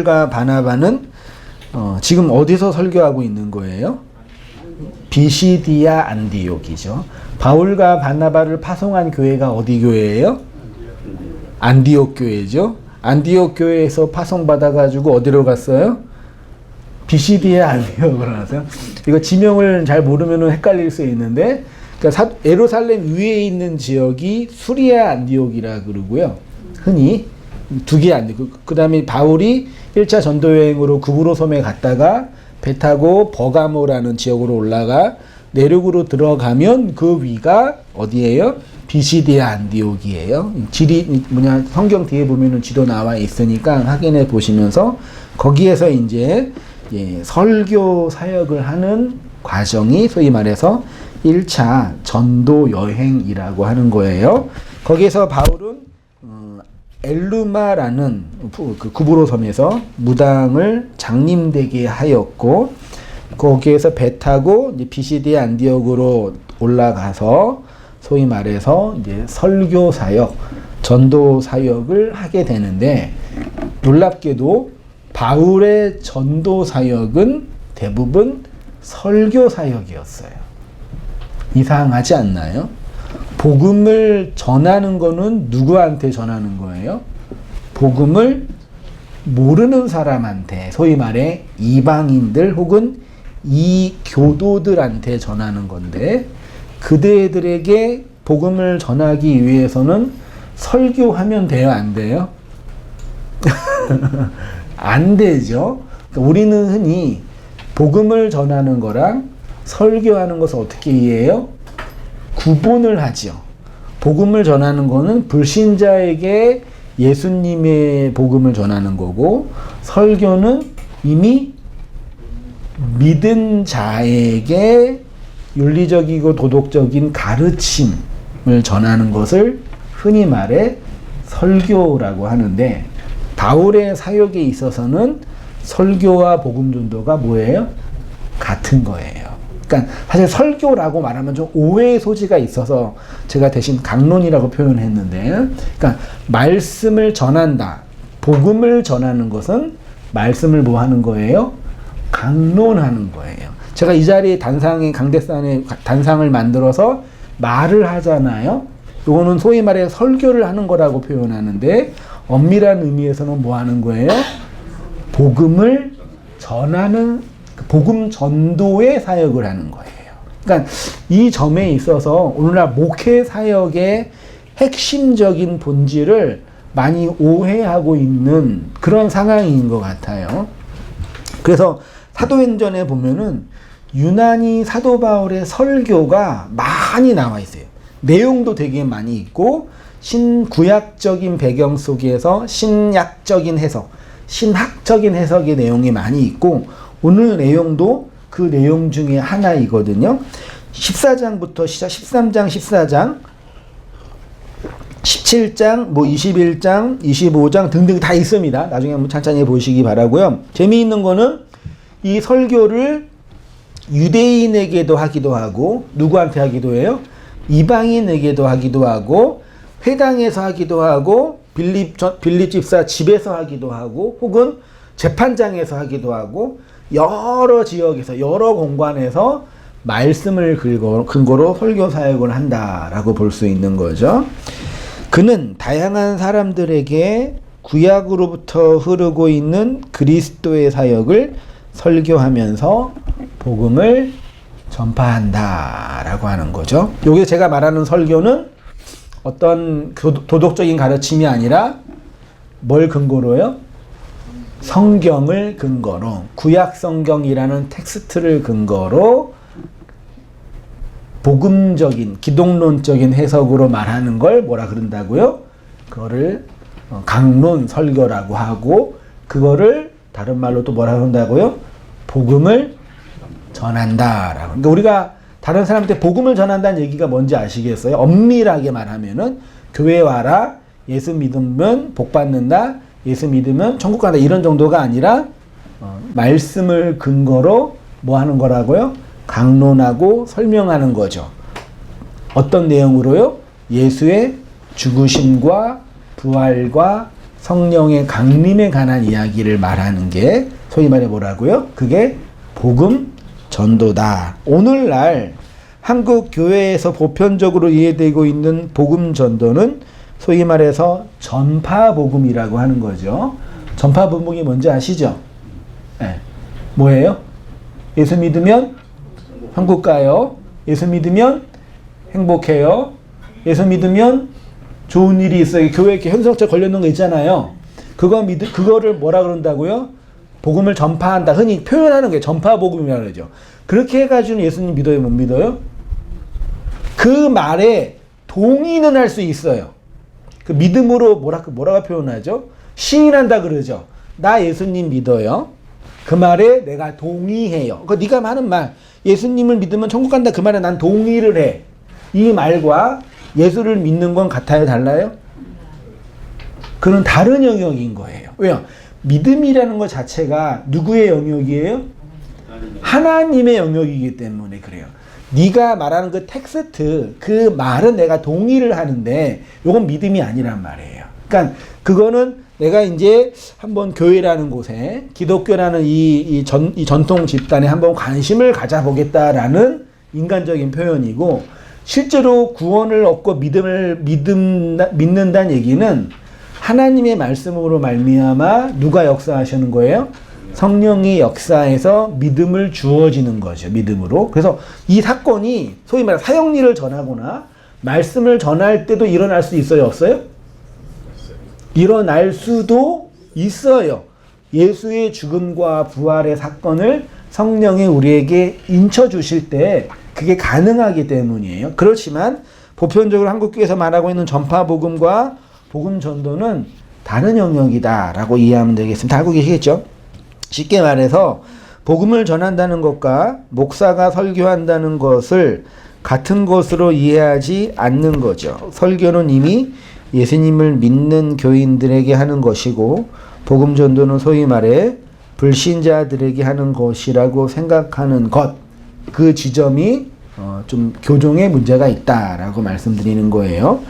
바울과 바나바는 지금 어디서 설교하고 있는 거예요? 비시디아 안디옥이죠. 바울과 바나바를 파송한 교회가 어디 교회예요? 안디옥 교회죠. 안디옥 교회에서 파송받아가지고 어디로 갔어요? 비시디아 안디옥으로 갔어요. 이거 지명을 잘 모르면 헷갈릴 수 있는데, 그러니까 예루살렘 위에 있는 지역이 수리아 안디옥이라 그러고요. 흔히 두 개 안디옥. 그 다음에 바울이 1차 전도 여행으로 구브로 섬에 갔다가 배 타고 버가모라는 지역으로 올라가 내륙으로 들어가면 그 위가 어디예요? 비시디아 안디옥이에요. 지리 성경 뒤에 보면은 지도 나와 있으니까 확인해 보시면서 거기에서 이제 설교 사역을 하는 과정이 소위 말해서 1차 전도 여행이라고 하는 거예요. 거기에서 바울은 엘루마라는 그 구브로 섬에서 무당을 장님되게 하였고, 거기에서 배 타고 이제 비시디아 안디옥으로 올라가서 소위 말해서 이제 설교 사역, 전도 사역을 하게 되는데, 놀랍게도 바울의 전도 사역은 대부분 설교 사역이었어요. 이상하지 않나요? 복음을 전하는 거는 누구한테 전하는 거예요? 복음을 모르는 사람한테, 소위 말해 이방인들 혹은 이교도들한테 전하는 건데, 그대들에게 복음을 전하기 위해서는 설교하면 돼요, 안 돼요? 안 되죠. 그러니까 우리는 흔히 복음을 전하는 거랑 설교하는 것을 어떻게 이해해요? 구분을 하죠. 복음을 전하는 거는 불신자에게 예수님의 복음을 전하는 거고, 설교는 이미 믿은 자에게 윤리적이고 도덕적인 가르침을 전하는 것을 흔히 말해 설교라고 하는데, 바울의 사역에 있어서는 설교와 복음 전도가 뭐예요? 같은 거예요. 그러니까 사실 설교라고 말하면 좀 오해의 소지가 있어서 제가 대신 강론이라고 표현했는데, 그러니까 말씀을 전한다, 복음을 전하는 것은 말씀을 뭐 하는 거예요? 강론하는 거예요. 제가 이 자리에 강대산에 단상을 만들어서 말을 하잖아요. 이거는 소위 말해 설교를 하는 거라고 표현하는데, 엄밀한 의미에서는 뭐 하는 거예요? 복음을 전하는, 복음 전도의 사역을 하는 거예요. 그러니까 이 점에 있어서 오늘날 목회 사역의 핵심적인 본질을 많이 오해하고 있는 그런 상황인 것 같아요. 그래서 사도행전에 보면은 유난히 사도 바울의 설교가 많이 나와 있어요. 내용도 되게 많이 있고, 신구약적인 배경 속에서 신약적인 해석, 신학적인 해석의 내용이 많이 있고, 오늘 내용도 그 내용 중에 하나이거든요. 14장부터 시작, 13장, 14장, 17장, 21장, 25장 등등 다 있습니다. 나중에 한번 찬찬히 보시기 바라고요. 재미있는 거는 이 설교를 유대인에게도 하기도 하고, 누구한테 하기도 해요? 이방인에게도 하기도 하고, 회당에서 하기도 하고, 빌립 집사 집에서 하기도 하고, 혹은 재판장에서 하기도 하고, 여러 지역에서, 여러 공간에서 말씀을 근거로 설교 사역을 한다라고 볼 수 있는 거죠. 그는 다양한 사람들에게 구약으로부터 흐르고 있는 그리스도의 사역을 설교하면서 복음을 전파한다라고 하는 거죠. 여기서 제가 말하는 설교는 어떤 도덕적인 가르침이 아니라 뭘 근거로요? 성경을 근거로, 구약 성경이라는 텍스트를 근거로 복음적인, 기독론적인 해석으로 말하는 걸 뭐라 그런다고요? 그거를 강론 설교라고 하고, 그거를 다른 말로 또 뭐라 그런다고요? 복음을 전한다라고. 그러니까 우리가 다른 사람한테 복음을 전한다는 얘기가 뭔지 아시겠어요? 엄밀하게 말하면은 교회 와라, 예수 믿으면 복 받는다, 예수 믿으면 천국 간다, 이런 정도가 아니라 말씀을 근거로 뭐 하는 거라고요? 강론하고 설명하는 거죠. 어떤 내용으로요? 예수의 죽으심과 부활과 성령의 강림에 관한 이야기를 말하는 게 소위 말해 뭐라고요? 그게 복음 전도다. 오늘날 한국 교회에서 보편적으로 이해되고 있는 복음 전도는 소위 말해서 전파 복음이라고 하는 거죠. 전파 복음이 뭔지 아시죠? 네. 뭐예요? 예수 믿으면 천국 가요. 예수 믿으면 행복해요. 예수 믿으면 좋은 일이 있어요. 교회에 이렇게 현성증 걸려있는 거 있잖아요. 그거를 뭐라 그런다고요? 복음을 전파한다. 흔히 표현하는 게 전파 복음이라고 그러죠. 그렇게 해가지고 예수님 믿어요? 못 믿어요? 그 말에 동의는 할 수 있어요. 그 믿음으로 뭐라고 표현하죠? 시인한다 그러죠. 나 예수님 믿어요. 그 말에 내가 동의해요. 그 네가 하는 말, 예수님을 믿으면 천국 간다. 그 말에 난 동의를 해. 이 말과 예수를 믿는 건 같아요? 달라요? 그건 다른 영역인 거예요. 왜요? 믿음이라는 것 자체가 누구의 영역이에요? 하나님의 영역이기 때문에 그래요. 네가 말하는 그 텍스트, 그 말은 내가 동의를 하는데 이건 믿음이 아니란 말이에요. 그러니까 그거는 내가 이제 한번 교회라는 곳에 기독교라는 이 전통 집단에 한번 관심을 가져보겠다라는 인간적인 표현이고, 실제로 구원을 얻고 믿는다는 얘기는 하나님의 말씀으로 말미암아 누가 역사하시는 거예요? 성령이 역사해서 믿음을 주어지는 거죠. 믿음으로. 그래서 이 사건이 소위 말해 사형리를 전하거나 말씀을 전할 때도 일어날 수 있어요? 없어요? 일어날 수도 있어요. 예수의 죽음과 부활의 사건을 성령이 우리에게 인쳐주실 때 그게 가능하기 때문이에요. 그렇지만 보편적으로 한국교회에서 말하고 있는 전파복음과 복음 전도는 다른 영역이다라고 이해하면 되겠습니다. 다 알고 계시겠죠? 쉽게 말해서 복음을 전한다는 것과 목사가 설교한다는 것을 같은 것으로 이해하지 않는 거죠. 설교는 이미 예수님을 믿는 교인들에게 하는 것이고, 복음 전도는 소위 말해 불신자들에게 하는 것이라고 생각하는 것, 그 지점이 좀 교종에 문제가 있다라고 말씀드리는 거예요.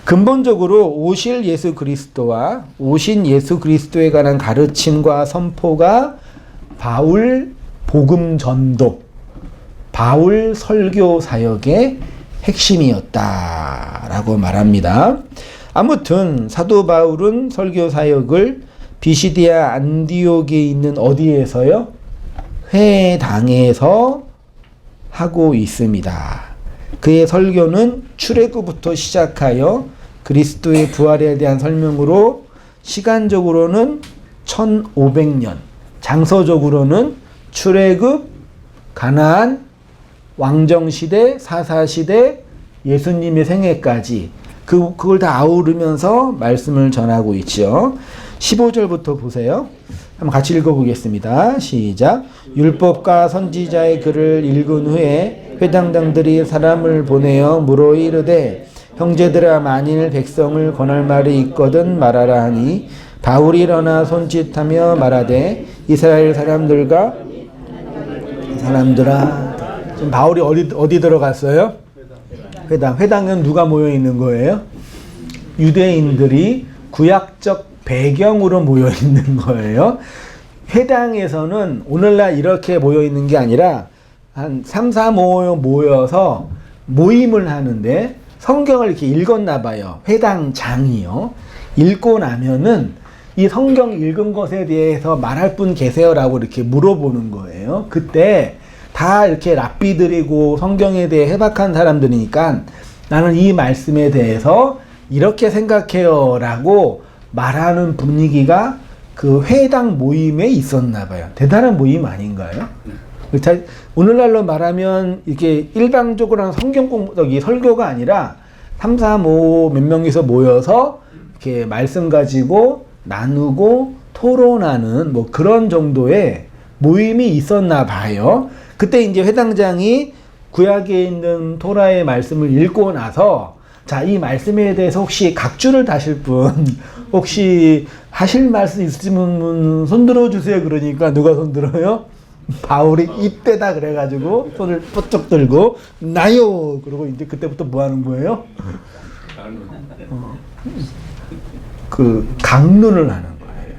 근본적으로 오실 예수 그리스도와 오신 예수 그리스도에 관한 가르침과 선포가 바울 복음 전도, 바울 설교 사역의 핵심이었다라고 말합니다. 아무튼 사도 바울은 설교 사역을 비시디아 안디옥에 있는 어디에서요? 회당에서 하고 있습니다. 그의 설교는 출애굽부터 시작하여 그리스도의 부활에 대한 설명으로 시간적으로는 1500년, 장소적으로는 출애굽, 가나안, 왕정시대, 사사시대, 예수님의 생애까지 그걸 다 아우르면서 말씀을 전하고 있죠. 15절부터 보세요. 한번 같이 읽어보겠습니다. 시작. 율법과 선지자의 글을 읽은 후에 회당장들이 사람을 보내어 물어 이르되, 형제들아, 만일 백성을 권할 말이 있거든 말하라 하니, 바울이 일어나 손짓하며 말하되, 이스라엘 사람들아, 지금 바울이 어디 들어갔어요? 회당은 누가 모여 있는 거예요? 유대인들이 구약적 배경으로 모여 있는 거예요. 회당에서는 오늘날 이렇게 모여 있는 게 아니라 한 3, 4, 5 모여서 모임을 하는데 성경을 이렇게 읽었나 봐요. 회당장이요. 읽고 나면은 이 성경 읽은 것에 대해서 말할 분 계세요? 라고 이렇게 물어보는 거예요. 그때 다 이렇게 랍비들이고 성경에 대해 해박한 사람들이니까 나는 이 말씀에 대해서 이렇게 생각해요 라고 말하는 분위기가 그 회당 모임에 있었나 봐요. 대단한 모임 아닌가요? 오늘날로 말하면 이게 일방적으로 하는 성경 설교가 아니라 3, 4, 5 몇 명이서 모여서 이렇게 말씀 가지고 나누고 토론하는 뭐 그런 정도의 모임이 있었나 봐요. 그때 이제 회당장이 구약에 있는 토라의 말씀을 읽고 나서, 자, 이 말씀에 대해서 혹시 각주를 다실 분, 혹시 하실 말씀 있으면 손 들어주세요. 그러니까 누가 손 들어요? 바울이 이때다 그래가지고 손을 뻗쩍 들고 나요. 그러고 이제 그때부터 뭐 하는 거예요? 그 강론을 하는 거예요.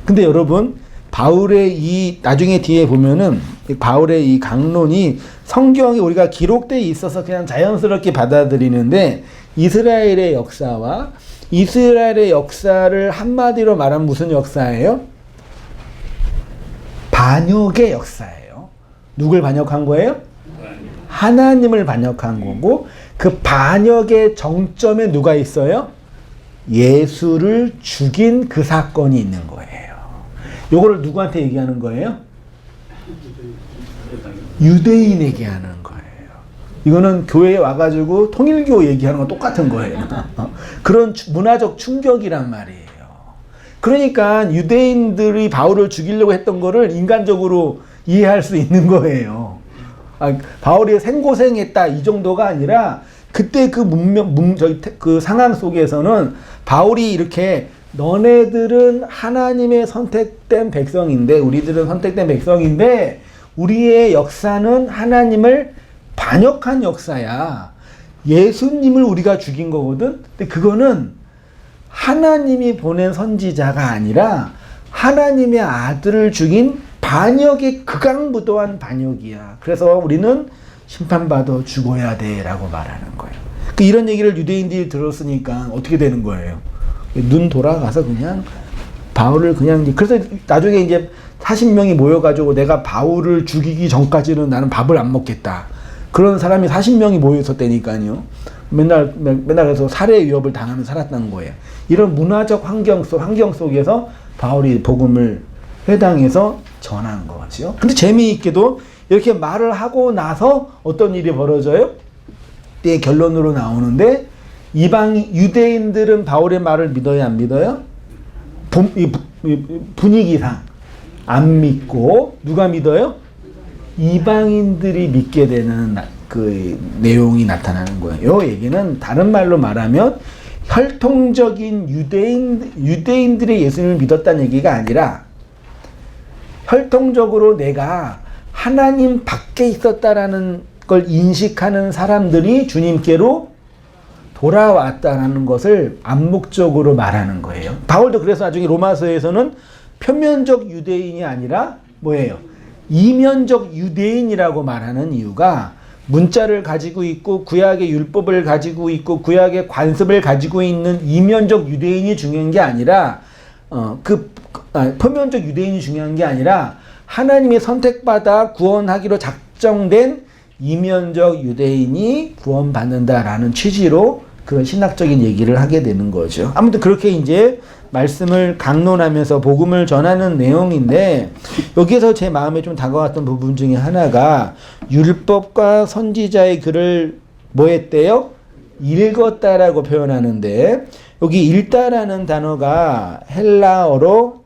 근데 여러분 바울의 이 나중에 뒤에 보면은 바울의 이 강론이 성경이 우리가 기록되어 있어서 그냥 자연스럽게 받아들이는데 이스라엘의 역사와 이스라엘의 역사를 한마디로 말하면 무슨 역사예요? 반역의 역사예요. 누굴 반역한 거예요? 하나님을 반역한 거고 그 반역의 정점에 누가 있어요? 예수를 죽인 그 사건이 있는 거예요. 요거를 누구한테 얘기하는 거예요? 유대인에게 하는 거예요. 이거는 교회에 와가지고 통일교 얘기하는 건 똑같은 거예요. 그런 문화적 충격이란 말이에요. 그러니까 유대인들이 바울을 죽이려고 했던 거를 인간적으로 이해할 수 있는 거예요. 바울이 생고생했다 이 정도가 아니라 그때 그 그 상황 속에서는 바울이 이렇게 너네들은 하나님의 선택된 백성인데 우리들은 선택된 백성인데 우리의 역사는 하나님을 반역한 역사야. 예수님을 우리가 죽인 거거든. 근데 그거는 하나님이 보낸 선지자가 아니라 하나님의 아들을 죽인 반역의 극악무도한 반역이야. 그래서 우리는 심판받아 죽어야 돼 라고 말하는 거예요. 이런 얘기를 유대인들이 들었으니까 어떻게 되는 거예요? 눈 돌아가서 그냥 바울을 그냥 그래서 나중에 이제 40명이 모여가지고 내가 바울을 죽이기 전까지는 나는 밥을 안 먹겠다. 그런 사람이 40명이 모여 있었다니까요. 맨날 그래서 살해 위협을 당하며 살았다는 거예요. 이런 문화적 환경 속에서 바울이 복음을 회당에서 전한 거죠. 근데 재미있게도 이렇게 말을 하고 나서 어떤 일이 벌어져요? 그때 결론으로 나오는데 유대인들은 바울의 말을 믿어요, 안 믿어요? 분위기상 안 믿고 누가 믿어요? 이방인들이 믿게 되는 그 내용이 나타나는 거예요. 이 얘기는 다른 말로 말하면 혈통적인 유대인들의 예수님을 믿었다는 얘기가 아니라 혈통적으로 내가 하나님 밖에 있었다라는 걸 인식하는 사람들이 주님께로 돌아왔다라는 것을 암묵적으로 말하는 거예요. 바울도 그래서 나중에 로마서에서는 표면적 유대인이 아니라 뭐예요? 이면적 유대인이라고 말하는 이유가 문자를 가지고 있고 구약의 율법을 가지고 있고 구약의 관습을 가지고 있는 이면적 유대인이 중요한 게 아니라 표면적 유대인이 중요한 게 아니라 하나님이 선택받아 구원하기로 작정된 이면적 유대인이 구원받는다라는 취지로 그런 신학적인 얘기를 하게 되는 거죠. 아무튼 그렇게 이제 말씀을 강론하면서 복음을 전하는 내용인데 여기서 제 마음에 좀 다가왔던 부분 중에 하나가 율법과 선지자의 글을 뭐 했대요? 읽었다라고 표현하는데 여기 읽다라는 단어가 헬라어로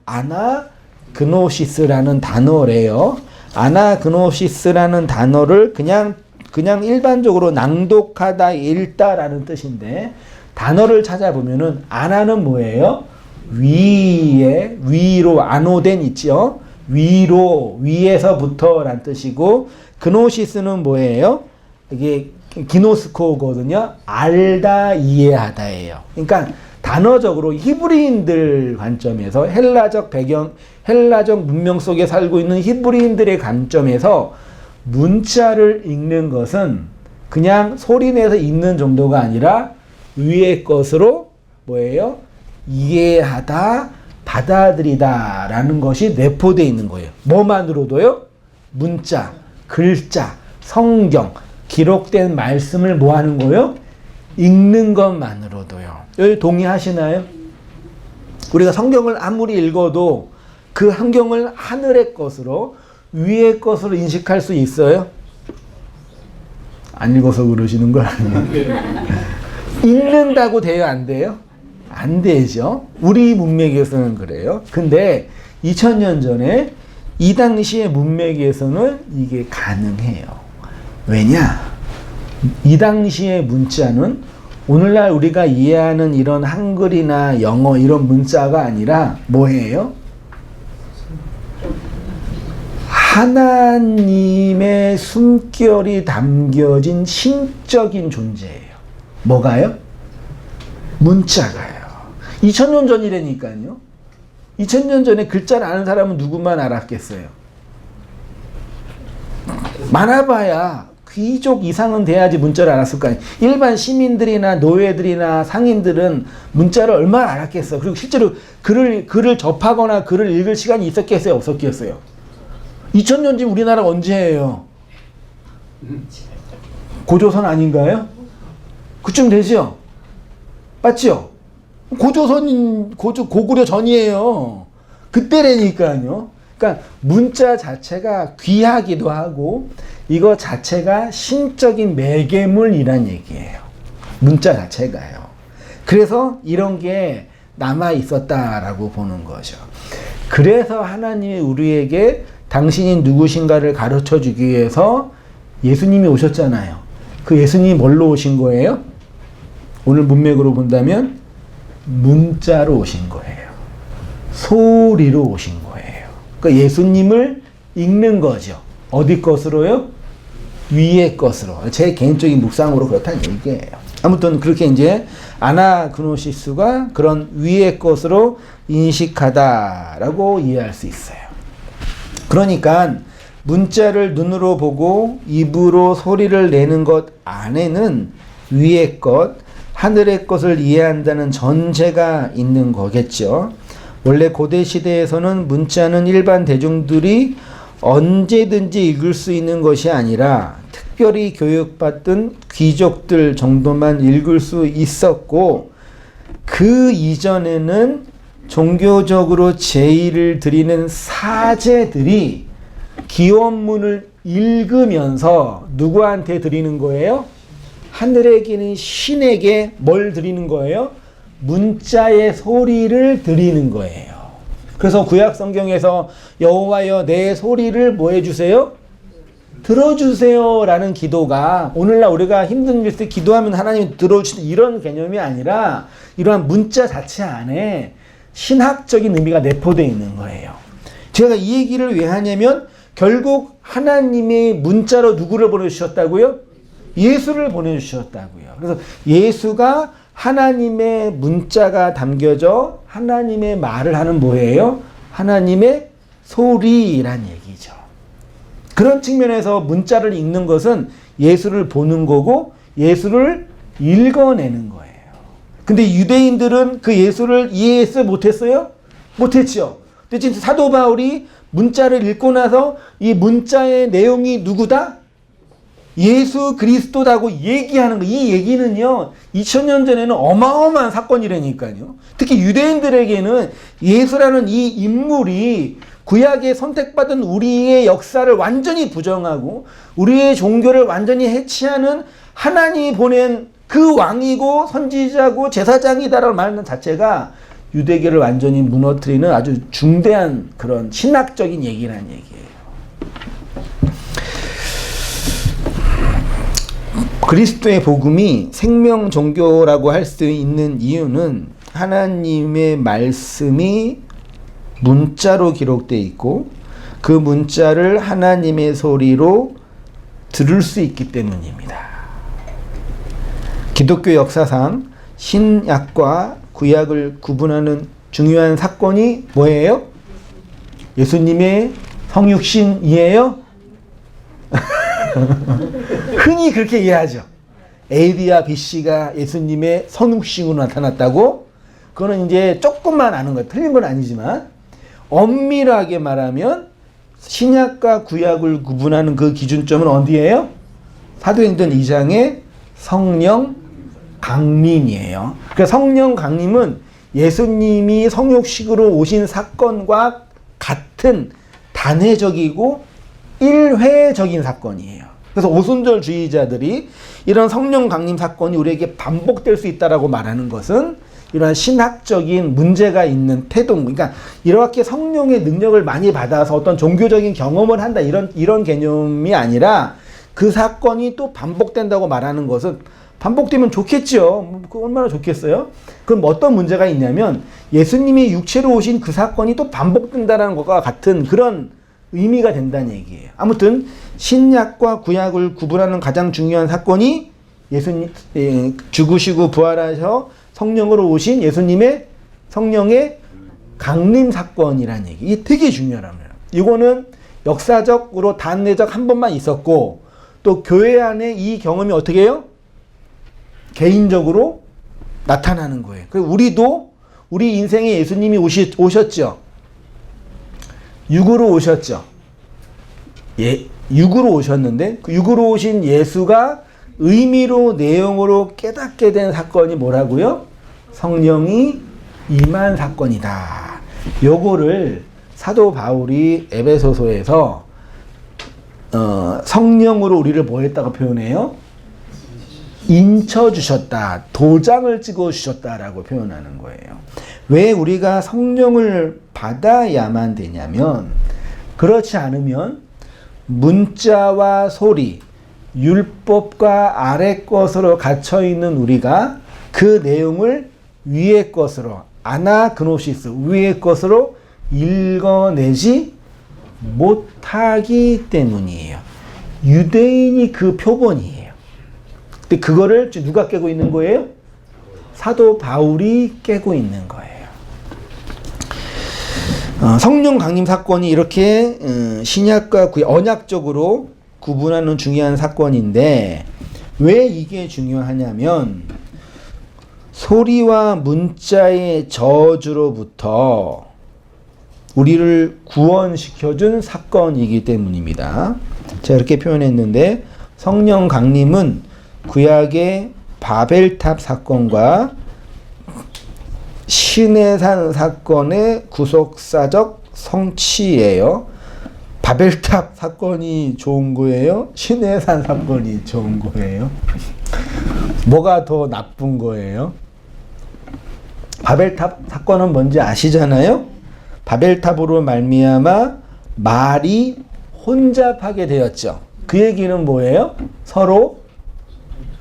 아나그노시스라는 단어래요. 아나그노시스라는 단어를 그냥 일반적으로 낭독하다, 읽다라는 뜻인데 단어를 찾아보면은 아나는 뭐예요? 위로 안오된 있죠. 위로 위에서부터란 뜻이고 그노시스는 뭐예요? 이게 기노스코거든요. 알다 이해하다예요. 그러니까 단어적으로 히브리인들 관점에서 헬라적 문명 속에 살고 있는 히브리인들의 관점에서 문자를 읽는 것은 그냥 소리내서 읽는 정도가 아니라 위의 것으로 뭐예요? 이해하다, 받아들이다 라는 것이 내포되어 있는 거예요. 뭐만으로도요? 문자, 글자, 성경, 기록된 말씀을 뭐 하는 거예요? 읽는 것만으로도요. 여기 동의하시나요? 우리가 성경을 아무리 읽어도 그 성경을 하늘의 것으로 위의 것으로 인식할 수 있어요? 안 읽어서 그러시는 거 아니에요? 읽는다고 돼요? 안 돼요? 안 되죠. 우리 문맥에서는 그래요. 근데 2000년 전에 이 당시의 문맥에서는 이게 가능해요. 왜냐? 이 당시의 문자는 오늘날 우리가 이해하는 이런 한글이나 영어 이런 문자가 아니라 뭐예요? 하나님의 숨결이 담겨진 신적인 존재예요. 뭐가요? 문자가요. 2000년 전이라니까요. 2000년 전에 글자를 아는 사람은 누구만 알았겠어요? 많아봐야 귀족 이상은 돼야지 문자를 알았을 거 아니에요. 일반 시민들이나 노예들이나 상인들은 문자를 얼마나 알았겠어. 그리고 실제로 글을 접하거나 글을 읽을 시간이 있었겠어요? 없었겠어요? 2000년 전 우리나라 언제예요? 고조선 아닌가요? 그쯤 되죠? 맞죠? 고구려 전이에요. 그때라니까요. 그러니까 문자 자체가 귀하기도 하고 이거 자체가 신적인 매개물이란 얘기예요. 문자 자체가요. 그래서 이런 게 남아 있었다라고 보는 거죠. 그래서 하나님이 우리에게 당신이 누구신가를 가르쳐 주기 위해서 예수님이 오셨잖아요. 그 예수님이 뭘로 오신 거예요? 오늘 문맥으로 본다면 문자로 오신 거예요. 소리로 오신 거예요. 그러니까 예수님을 읽는 거죠. 어디 것으로요? 위의 것으로. 제 개인적인 묵상으로 그렇다는 얘기예요. 아무튼 그렇게 이제 아나그노시스가 그런 위의 것으로 인식하다라고 이해할 수 있어요. 그러니까 문자를 눈으로 보고 입으로 소리를 내는 것 안에는 위의 것, 하늘의 것을 이해한다는 전제가 있는 거겠죠. 원래 고대 시대에서는 문자는 일반 대중들이 언제든지 읽을 수 있는 것이 아니라 특별히 교육받던 귀족들 정도만 읽을 수 있었고, 그 이전에는 종교적으로 제의를 드리는 사제들이 기원문을 읽으면서 누구한테 드리는 거예요? 하늘에 계신 신에게 뭘 드리는 거예요? 문자의 소리를 드리는 거예요. 그래서 구약 성경에서 여호와여 내 소리를 뭐 해주세요? 들어주세요 라는 기도가 오늘날 우리가 힘든 일 때 기도하면 하나님이 들어주시는 이런 개념이 아니라 이러한 문자 자체 안에 신학적인 의미가 내포되어 있는 거예요. 제가 이 얘기를 왜 하냐면 결국 하나님의 문자로 누구를 보내주셨다고요? 예수를 보내주셨다고요. 그래서 예수가 하나님의 문자가 담겨져 하나님의 말을 하는 뭐예요? 하나님의 소리란 얘기죠. 그런 측면에서 문자를 읽는 것은 예수를 보는 거고 예수를 읽어내는 거예요. 근데 유대인들은 그 예수를 이해했어요? 못했어요? 못했죠. 근데 지금 사도 바울이 문자를 읽고 나서 이 문자의 내용이 누구다? 예수 그리스도라고 얘기하는 거. 이 얘기는요 2000년 전에는 어마어마한 사건이라니까요. 특히 유대인들에게는 예수라는 이 인물이 구약에 선택받은 우리의 역사를 완전히 부정하고 우리의 종교를 완전히 해치하는 하나님이 보낸 그 왕이고 선지자고 제사장이다라고 말하는 자체가 유대교를 완전히 무너뜨리는 아주 중대한 그런 신학적인 얘기라는 얘기예요. 그리스도의 복음이 생명 종교라고 할 수 있는 이유는 하나님의 말씀이 문자로 기록되어 있고 그 문자를 하나님의 소리로 들을 수 있기 때문입니다. 기독교 역사상 신약과 구약을 구분하는 중요한 사건이 뭐예요? 예수님의 성육신이에요? 흔히 그렇게 이해하죠. AD와 BC가 예수님의 성육신으로 나타났다고? 그거는 이제 조금만 아는 거예요. 틀린 건 아니지만 엄밀하게 말하면 신약과 구약을 구분하는 그 기준점은 어디예요? 사도행전 2장의 성령 강림이에요. 그러니까 성령 강림은 예수님이 성육식으로 오신 사건과 같은 단회적이고 일회적인 사건이에요. 그래서 오순절주의자들이 이런 성령 강림 사건이 우리에게 반복될 수 있다라고 말하는 것은 이러한 신학적인 문제가 있는 태도, 그러니까 이렇게 성령의 능력을 많이 받아서 어떤 종교적인 경험을 한다 이런 개념이 아니라 그 사건이 또 반복된다고 말하는 것은 반복되면 좋겠죠. 얼마나 좋겠어요? 그럼 어떤 문제가 있냐면 예수님이 육체로 오신 그 사건이 또 반복된다는 것과 같은 그런 의미가 된다는 얘기예요. 아무튼 신약과 구약을 구분하는 가장 중요한 사건이 예수님 죽으시고 부활하셔 성령으로 오신 예수님의 성령의 강림 사건이라는 얘기. 이게 되게 중요합니다. 이거는 역사적으로 단내적 한 번만 있었고 또 교회 안에 이 경험이 어떻게 해요? 개인적으로 나타나는 거예요. 우리도 우리 인생에 예수님이 오셨죠. 육으로 오셨죠. 육으로 오셨는데 그 육으로 오신 예수가 의미로 내용으로 깨닫게 된 사건이 뭐라고요? 성령이 임한 사건이다. 요거를 사도 바울이 에베소서에서 성령으로 우리를 뭐 했다고 표현해요? 인쳐주셨다. 도장을 찍어주셨다라고 표현하는 거예요. 왜 우리가 성령을 받아야만 되냐면 그렇지 않으면 문자와 소리, 율법과 아래 것으로 갇혀있는 우리가 그 내용을 위의 것으로 아나그노시스, 위의 것으로 읽어내지 못하기 때문이에요. 유대인이 그 표본이에요. 근데 그거를 누가 깨고 있는 거예요? 사도 바울이 깨고 있는 거예요. 성령 강림 사건이 이렇게 신약과 언약적으로 구분하는 중요한 사건인데 왜 이게 중요하냐면 소리와 문자의 저주로부터 우리를 구원시켜준 사건이기 때문입니다. 제가 이렇게 표현했는데 성령 강림은 구약의 바벨탑 사건과 시내산 사건의 구속사적 성취예요. 바벨탑 사건이 좋은 거예요? 시내산 사건이 좋은 거예요? 뭐가 더 나쁜 거예요? 바벨탑 사건은 뭔지 아시잖아요? 바벨탑으로 말미암아 말이 혼잡하게 되었죠. 그 얘기는 뭐예요? 서로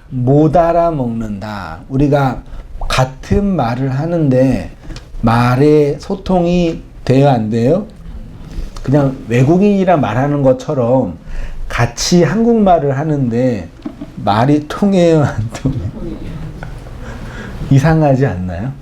못 알아먹는다. 우리가 같은 말을 하는데 말의 소통이 돼요, 안 돼요? 그냥 외국인이랑 말하는 것처럼 같이 한국말을 하는데 말이 통해요, 안 통해요? 이상하지 않나요?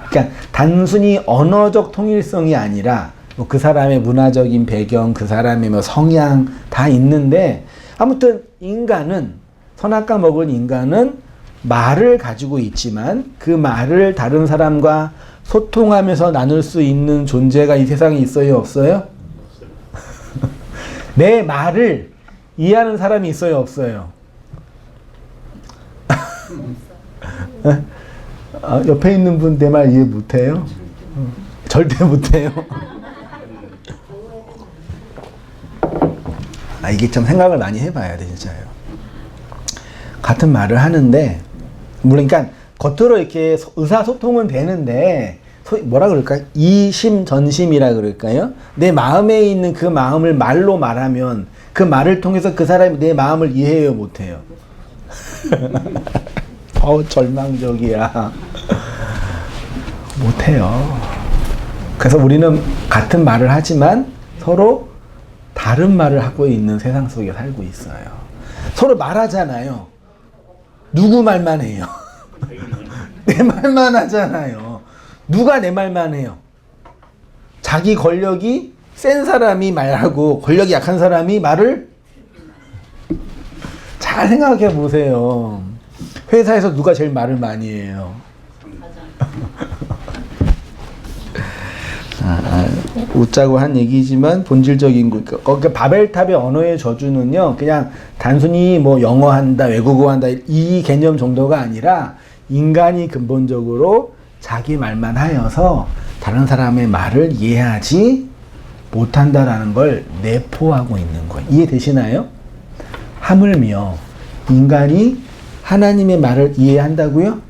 그러니까 단순히 언어적 통일성이 아니라 뭐 그 사람의 문화적인 배경, 그 사람의 뭐 성향 다 있는데 아무튼 인간은 선악과 먹은 인간은 말을 가지고 있지만 그 말을 다른 사람과 소통하면서 나눌 수 있는 존재가 이 세상에 있어요, 없어요? 내 말을 이해하는 사람이 있어요, 없어요? 옆에 있는 분 내 말 이해 못해요? 절대 못해요. 이게 좀 생각을 많이 해봐야 돼, 진짜요. 같은 말을 하는데, 물론, 그러니까, 겉으로 이렇게 의사소통은 되는데, 뭐라 그럴까요? 이심전심이라 그럴까요? 내 마음에 있는 그 마음을 말로 말하면, 그 말을 통해서 그 사람이 내 마음을 이해해요, 못해요? 절망적이야. 못해요. 그래서 우리는 같은 말을 하지만 서로 다른 말을 하고 있는 세상 속에 살고 있어요. 서로 말하잖아요. 누구 말만 해요? 내 말만 하잖아요. 누가 내 말만 해요? 자기 권력이 센 사람이 말하고 권력이 약한 사람이 말을 잘 생각해 보세요. 회사에서 누가 제일 말을 많이 해요? 웃자고 한 얘기지만 본질적인 거. 그러니까 바벨탑의 언어의 저주는요, 그냥 단순히 뭐 영어 한다, 외국어 한다 이 개념 정도가 아니라 인간이 근본적으로 자기 말만 하여서 다른 사람의 말을 이해하지 못한다라는 걸 내포하고 있는 거예요. 이해되시나요? 하물며 인간이 하나님의 말을 이해한다고요?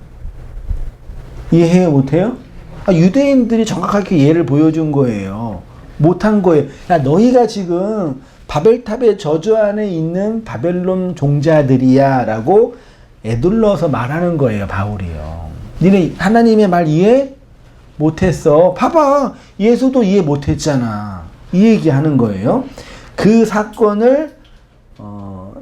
이해해요, 못해요? 유대인들이 정확하게 이해를 보여준 거예요. 못한 거예요. 야, 너희가 지금 바벨탑의 저주 안에 있는 바벨론 종자들이야 라고 애둘러서 말하는 거예요, 바울이요. 니네 하나님의 말 이해 못했어. 봐봐, 예수도 이해 못했잖아. 이 얘기하는 거예요. 그 사건을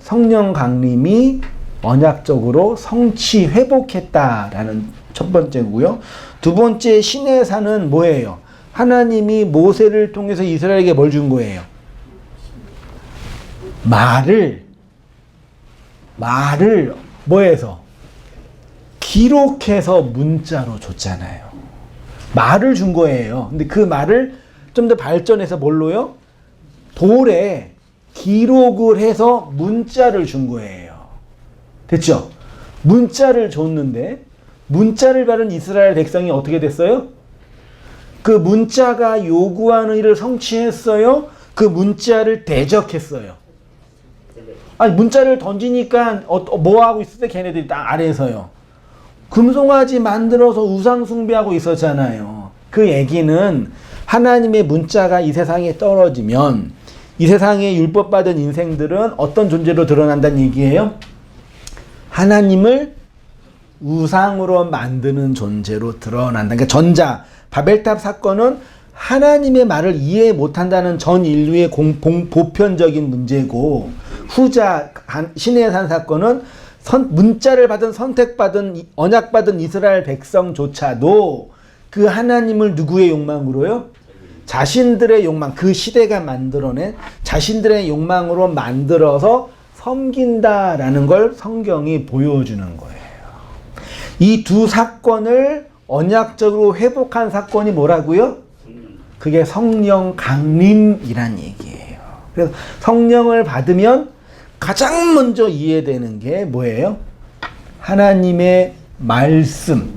성령 강림이 언약적으로 성취 회복했다라는 첫 번째고요. 두 번째 신의 산은 뭐예요? 하나님이 모세를 통해서 이스라엘에게 뭘 준 거예요? 말을 뭐해서? 기록해서 문자로 줬잖아요. 말을 준 거예요. 근데 그 말을 좀 더 발전해서 뭘로요? 돌에 기록을 해서 문자를 준 거예요. 됐죠? 문자를 줬는데 문자를 받은 이스라엘 백성이 어떻게 됐어요? 그 문자가 요구하는 일을 성취했어요? 그 문자를 대적했어요? 아니 문자를 던지니까 뭐 하고 있을 때 걔네들이 딱 아래에서요. 금송아지 만들어서 우상 숭배하고 있었잖아요. 그 얘기는 하나님의 문자가 이 세상에 떨어지면 이 세상에 율법받은 인생들은 어떤 존재로 드러난다는 얘기예요? 하나님을 우상으로 만드는 존재로 드러난다. 그러니까 전자, 바벨탑 사건은 하나님의 말을 이해 못한다는 전 인류의 보편적인 문제고, 후자, 신의 산 사건은 문자를 받은 선택받은 언약받은 이스라엘 백성조차도 그 하나님을 누구의 욕망으로요? 자신들의 욕망, 그 시대가 만들어낸 자신들의 욕망으로 만들어서 섬긴다라는 걸 성경이 보여주는 거예요. 이 두 사건을 언약적으로 회복한 사건이 뭐라고요? 그게 성령 강림이란 얘기예요. 그래서 성령을 받으면 가장 먼저 이해되는 게 뭐예요? 하나님의 말씀,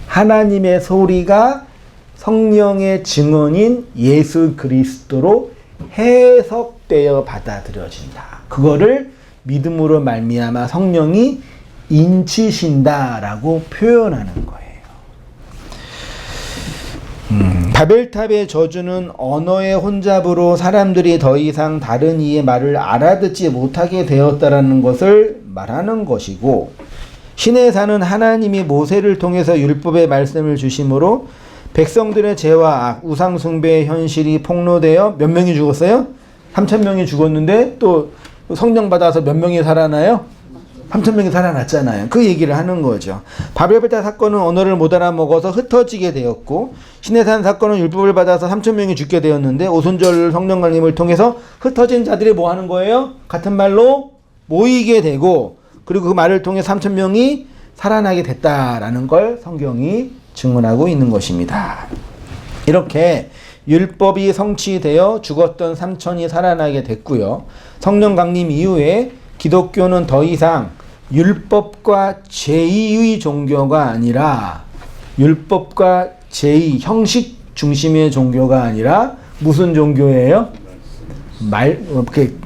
하나님의 소리가 성령의 증언인 예수 그리스도로 해석되어 받아들여진다. 그거를 믿음으로 말미암아 성령이 인치신다라고 표현하는 거예요. 바벨탑의 저주는 언어의 혼잡으로 사람들이 더 이상 다른 이의 말을 알아듣지 못하게 되었다라는 것을 말하는 것이고, 신의 산은 하나님이 모세를 통해서 율법의 말씀을 주심으로 백성들의 죄와 악, 우상 숭배의 현실이 폭로되어 몇 명이 죽었어요? 3,000명이 죽었는데 또 성령 받아서 몇 명이 살아나요? 3,000명이 살아났잖아요. 그 얘기를 하는 거죠. 바벨탑 사건은 언어를 못 알아먹어서 흩어지게 되었고, 신의 산 사건은 율법을 받아서 3,000명이 죽게 되었는데, 오순절 성령 강림을 통해서 흩어진 자들이 뭐 하는 거예요? 같은 말로 모이게 되고, 그리고 그 말을 통해 3,000명이 살아나게 됐다라는 걸 성경이 증언하고 있는 것입니다. 이렇게 율법이 성취되어 죽었던 3천이 살아나게 됐고요. 성령 강림 이후에 기독교는 더 이상 율법과 제의의 종교가 아니라, 율법과 제의, 형식 중심의 종교가 아니라 무슨 종교예요?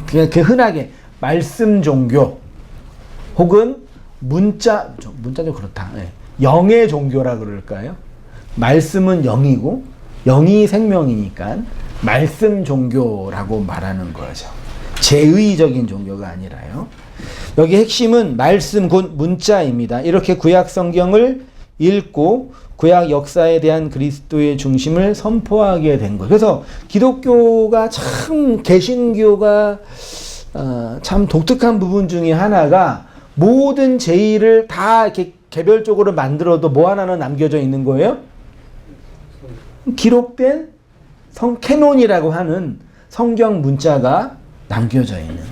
그냥 흔하게 말씀 종교, 혹은 문자 좀 그렇다. 네. 영의 종교라 그럴까요? 말씀은 영이고 영이 생명이니까 말씀 종교라고 말하는 거죠. 제의적인 종교가 아니라요. 여기 핵심은 말씀 곧 문자입니다. 이렇게 구약 성경을 읽고 구약 역사에 대한 그리스도의 중심을 선포하게 된 거예요. 그래서 기독교가 참, 개신교가 참 독특한 부분 중에 하나가, 모든 제의를 다 이렇게 개별적으로 만들어도 뭐 하나는 남겨져 있는 거예요? 기록된 캐논이라고 하는 성경 문자가 남겨져 있는 거죠.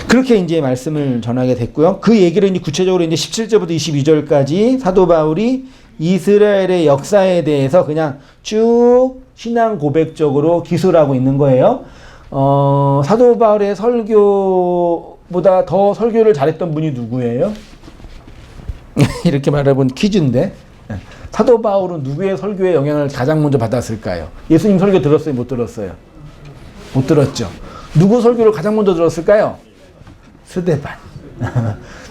그렇게 이제 말씀을 전하게 됐고요. 그 얘기를 이제 구체적으로 이제 17절부터 22절까지 사도 바울이 이스라엘의 역사에 대해서 그냥 쭉 신앙 고백적으로 기술하고 있는 거예요. 사도 바울의 설교보다 더 설교를 잘했던 분이 누구예요? 이렇게 말해본 퀴즈인데, 사도 바울은 누구의 설교에 영향을 가장 먼저 받았을까요? 예수님 설교 들었어요? 못 들었어요? 못 들었죠. 누구 설교를 가장 먼저 들었을까요? 스데반.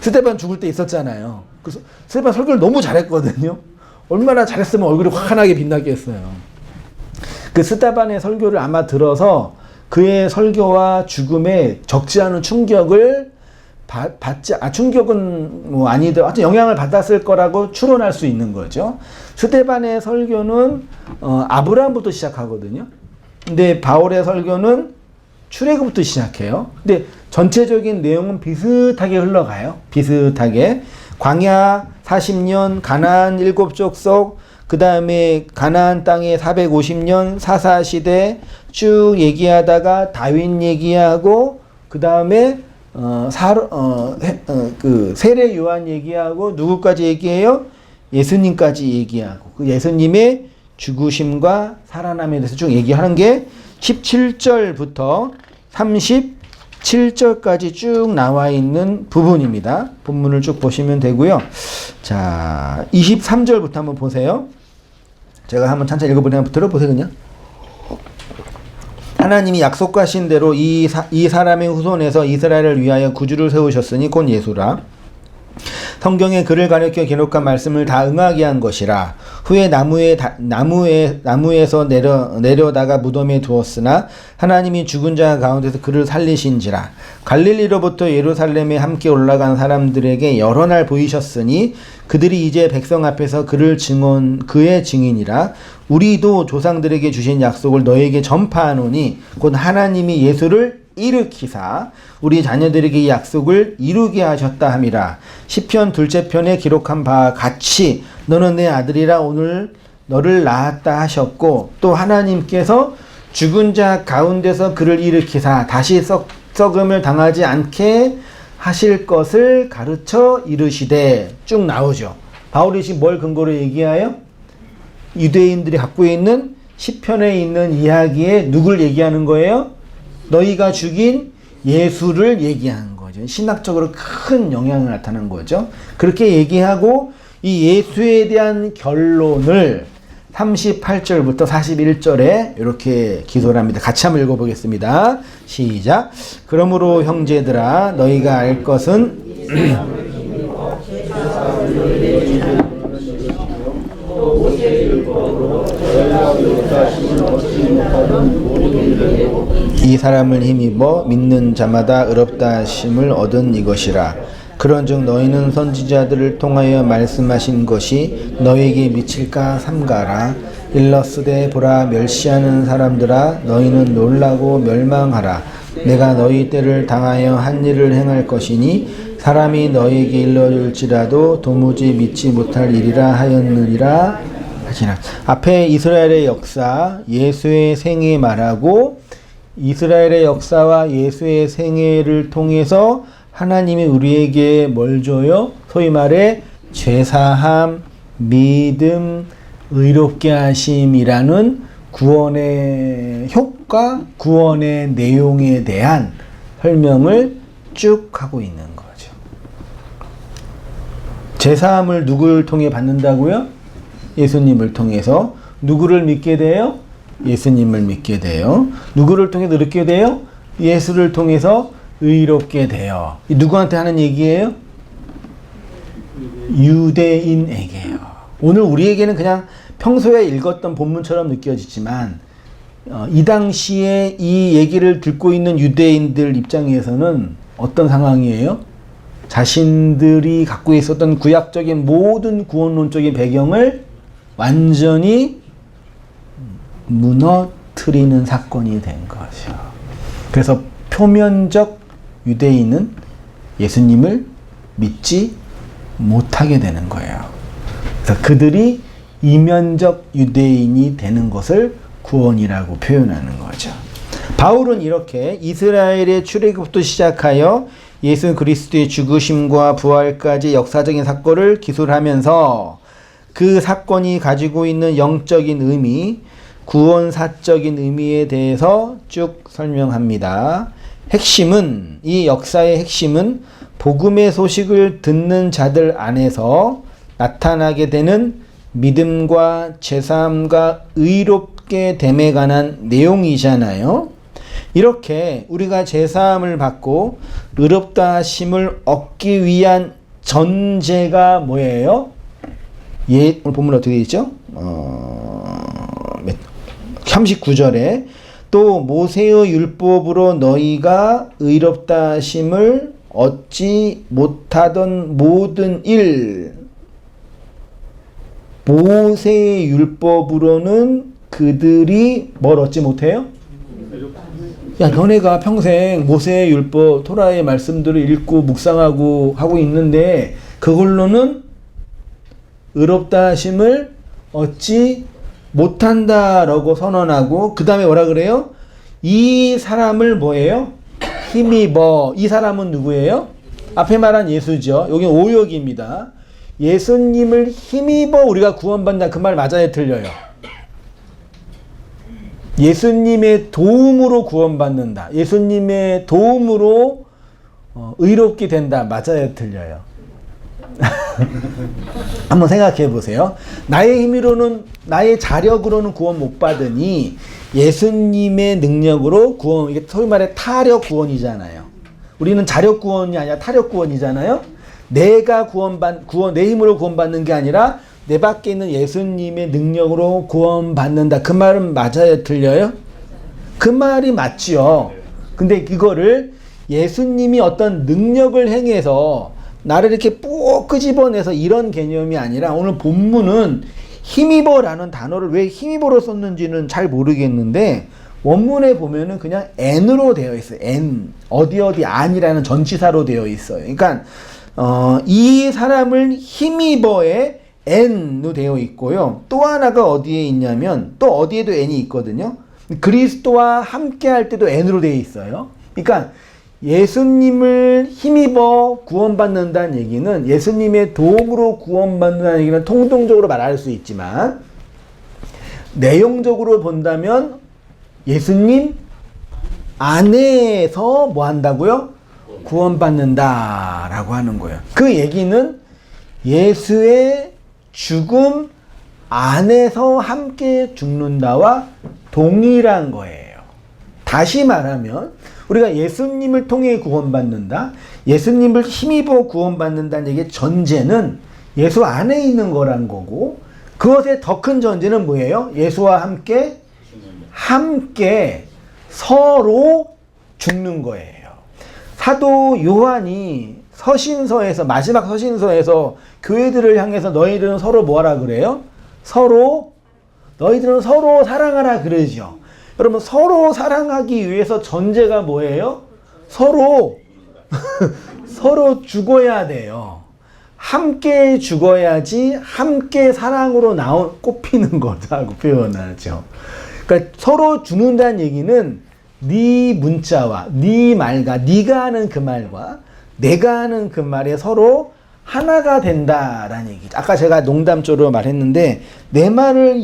스데반 죽을 때 있었잖아요. 그래서 스데반 설교를 너무 잘했거든요. 얼마나 잘했으면 얼굴이 환하게 빛나겠어요. 그 스데반의 설교를 아마 들어서 그의 설교와 죽음에 적지 않은 충격을 충격은 뭐 아니더라도 하여튼 영향을 받았을 거라고 추론할 수 있는 거죠. 스데반의 설교는 아브라함부터 시작하거든요. 근데 바울의 설교는 출애굽부터 시작해요. 근데 전체적인 내용은 비슷하게 흘러가요. 비슷하게. 광야 40년, 가나안 7족속, 그 다음에 가나안 땅에 450년, 사사시대 쭉 얘기하다가 다윗 얘기하고, 그 다음에 세례 요한 얘기하고, 누구까지 얘기해요? 예수님까지 얘기하고, 그 예수님의 죽으심과 살아남에 대해서 쭉 얘기하는 게 17절부터 37절까지 쭉 나와 있는 부분입니다. 본문을 쭉 보시면 되고요. 자, 23절부터 한번 보세요. 제가 한번 천천히 읽어보면 들어보세요. 그냥. 하나님이 약속하신 대로 이 사람의 후손에서 이스라엘을 위하여 구주를 세우셨으니 곧 예수라. 성경에 그를 가리켜 기록한 말씀을 다 응하게 한 것이라. 후에 나무에서 내려다가 무덤에 두었으나 하나님이 죽은 자 가운데서 그를 살리신지라. 갈릴리로부터 예루살렘에 함께 올라간 사람들에게 여러 날 보이셨으니 그들이 이제 백성 앞에서 그의 증인이라. 우리도 조상들에게 주신 약속을 너에게 전파하노니 곧 하나님이 예수를 일으키사 우리 자녀들에게 이 약속을 이루게 하셨다 함이라. 시편 둘째 편에 기록한 바와 같이 너는 내 아들이라 오늘 너를 낳았다 하셨고, 또 하나님께서 죽은 자 가운데서 그를 일으키사 다시 썩음을 당하지 않게 하실 것을 가르쳐 이르시되, 쭉 나오죠. 바울이 지금 뭘 근거로 얘기하여? 유대인들이 갖고 있는 시편에 있는 이야기에 누굴 얘기하는 거예요? 너희가 죽인 예수를 얘기하는 거죠. 신학적으로 큰 영향을 나타난 거죠. 그렇게 얘기하고 이 예수에 대한 결론을 38절부터 41절에 이렇게 기소를 합니다. 같이 한번 읽어보겠습니다. 시작. 그러므로 형제들아 너희가 알 것은 이 사람을 힘입어 믿는 자마다 의롭다 하심을 얻은 이것이라. 그런즉 너희는 선지자들을 통하여 말씀하신 것이 너희에게 미칠까 삼가라. 일러스되 보라 멸시하는 사람들아 너희는 놀라고 멸망하라. 내가 너희 때를 당하여 한 일을 행할 것이니 사람이 너희에게 일러줄지라도 도무지 믿지 못할 일이라 하였느니라 하시나. 앞에 이스라엘의 역사, 예수의 생애 말하고, 이스라엘의 역사와 예수의 생애를 통해서 하나님이 우리에게 뭘 줘요? 소위 말해 죄사함, 믿음, 의롭게 하심이라는 구원의 효과, 구원의 내용에 대한 설명을 쭉 하고 있는 거죠. 죄사함을 누구를 통해 받는다고요? 예수님을 통해서. 누구를 믿게 돼요? 예수님을 믿게 돼요. 누구를 통해 의롭게 돼요? 예수를 통해서 의롭게 돼요. 누구한테 하는 얘기예요? 유대인에게요. 오늘 우리에게는 그냥 평소에 읽었던 본문처럼 느껴지지만 이 당시에 이 얘기를 듣고 있는 유대인들 입장에서는 어떤 상황이에요? 자신들이 갖고 있었던 구약적인 모든 구원론적인 배경을 완전히 무너뜨리는 사건이 된 거죠. 그래서 표면적 유대인은 예수님을 믿지 못하게 되는 거예요. 그래서 그들이 이면적 유대인이 되는 것을 구원이라고 표현하는 거죠. 바울은 이렇게 이스라엘의 출애굽부터 시작하여 예수 그리스도의 죽으심과 부활까지 역사적인 사건을 기술하면서 그 사건이 가지고 있는 영적인 의미, 구원사적인 의미에 대해서 쭉 설명합니다. 핵심은, 이 역사의 핵심은 복음의 소식을 듣는 자들 안에서 나타나게 되는 믿음과 제사함과 의롭게 됨에 관한 내용이잖아요. 이렇게 우리가 제사함을 받고 의롭다 하심을 얻기 위한 전제가 뭐예요? 오늘 본문 어떻게 있죠? 39절에 또 모세의 율법으로 너희가 의롭다 하심을 얻지 못하던 모든 일, 모세의 율법으로는 그들이 뭘 얻지 못해요? 야, 너네가 평생 모세의 율법, 토라의 말씀들을 읽고 묵상하고 하고 있는데 그걸로는 의롭다 하심을 얻지 못한다라고 선언하고 그 다음에 뭐라 그래요? 이 사람을 뭐예요? 힘입어. 이 사람은 누구예요? 앞에 말한 예수죠. 여기 오역입니다. 예수님을 힘입어 우리가 구원받는다. 그 말 맞아요? 틀려요? 예수님의 도움으로 구원받는다. 예수님의 도움으로 의롭게 된다. 맞아요? 틀려요? 한번 생각해 보세요. 나의 힘으로는, 나의 자력으로는 구원 못 받으니 예수님의 능력으로 구원, 이게 소위 말해 타력 구원이잖아요. 우리는 자력 구원이 아니라 타력 구원이잖아요. 내가 내 힘으로 구원받는 게 아니라 내 밖에 있는 예수님의 능력으로 구원받는다. 그 말은 맞아요? 틀려요? 그 말이 맞지요. 근데 이거를 예수님이 어떤 능력을 행해서 나를 이렇게 꼭 끄집어내서 이런 개념이 아니라 오늘 본문은 힘입어라는 단어를 왜 힘입어로 썼는지는 잘 모르겠는데 원문에 보면은 그냥 n으로 되어 있어요. n 어디 안이라는 전치사로 되어 있어요. 그러니까 이 사람을 힘입어에 n로 되어 있고요. 또 하나가 어디에 있냐면 또 어디에도 n이 있거든요. 그리스도와 함께 할 때도 n으로 되어 있어요. 그러니까 예수님을 힘입어 구원받는다는 얘기는 예수님의 도움으로 구원받는다는 얘기는 통동적으로 말할 수 있지만 내용적으로 본다면 예수님 안에서 뭐 한다고요? 구원받는다라고 하는 거예요. 그 얘기는 예수의 죽음 안에서 함께 죽는다와 동일한 거예요. 다시 말하면 우리가 예수님을 통해 구원받는다, 예수님을 힘입어 구원받는다는 얘기의 전제는 예수 안에 있는 거란 거고 그것의 더 큰 전제는 뭐예요? 예수와 함께 서로 죽는 거예요. 사도 요한이 서신서에서 마지막 서신서에서 교회들을 향해서 너희들은 서로 뭐하라 그래요? 너희들은 서로 사랑하라 그러죠. 여러분 서로 사랑하기 위해서 전제가 뭐예요? 서로 죽어야 돼요. 함께 죽어야지 함께 사랑으로 꼽히는 거다고 표현하죠. 그러니까 서로 죽는다는 얘기는 네 문자와 네 말과 네가 하는 그 말과 내가 하는 그 말에 서로 하나가 된다라는 얘기죠. 아까 제가 농담조로 말했는데 내 말을